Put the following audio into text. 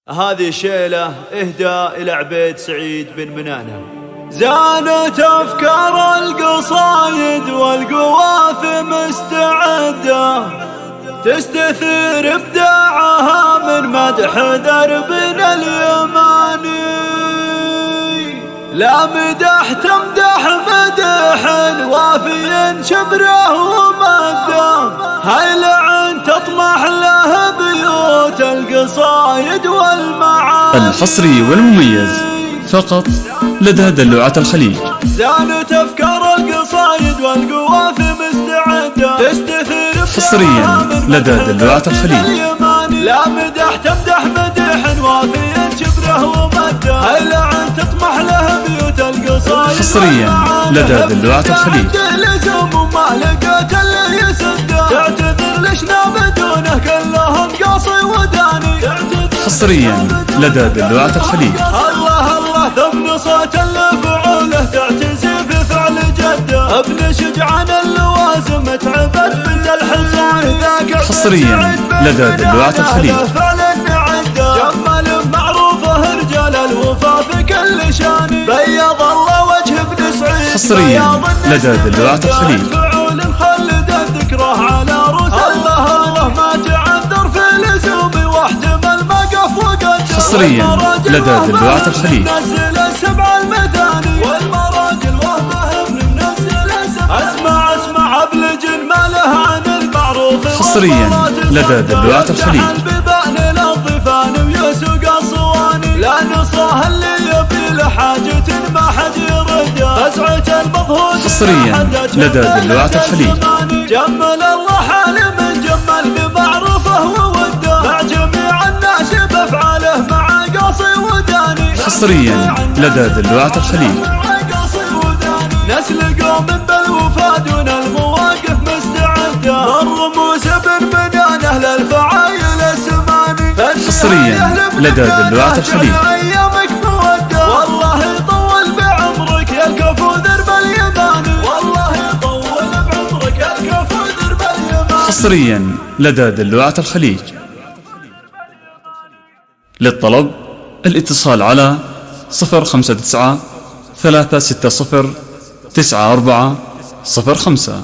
هذه شيلة إهداء إلى عبيد سعيد بن منانة. زانت أفكار القصايد والقوافي مستعدة تستثير إبداعها من مدح دربنا اليماني. لا مدح تمدح مدح وافي شبره ومده، هاي لعن تطمح له بيوت القصايد والمعاني. الحصري والمميز فقط لدى دلوعة الخليج. زانت أفكار القصايد والقوافي مستعدة تستثير حصريا لدى دلوعة الخليج. لا مدح تمدح مدح وافي شبره ومده، هاي لعن تطمح له بيوت القصايد. حصريا لدى دلوعة الخليج. تعتذر لشنا بدونه كلهم قاصي وداني. حصريا لدى دلوعة الخليج. الله الله ثم صوت لفعوله تعتزي في فعل جده، ابن شجعان اللوازم تعبت بنت الحصان ذاك. حصريا لدى دلوعة الخليج. جمل معروفه رجال الوفا في كل شان، بيض الله وجه ابن سعيد. حصريا لدى دلوعة الخليج. على رسل الله ما تعذر في لزومي واحتمل ما قف وقدر. حصريا لدى دلوعة الخليج. نزل السبع المثاني والمراجل وهمهم منزل اسمع ابلج ما له عن المعروف. حصريا لدى دلوعة الخليج. ببان الضفان ويسوق الصواني، لا نصاه اللي يبي له حاجة ما حد يرده. أزعة المظهور حصريا لدى دلوعة الخليج. جمل الله حالي من جمل بمعروفه ووده، مع جميع الناس بافعاله مع قاصي وداني. حصريا لدى دلوعة الخليج. نسل قوم بالوفا دون المواقف مستعده، الرموز بن منانه للفعايل السماني. حصريا لدى دلوعة الخليج. والله يطول بعمرك يا الكفو درب اليماني. والله يطول بعمرك يا الكفو درب اليماني. حصريا لدى دلوعة الخليج. للطلب الاتصال على 059 360 9405.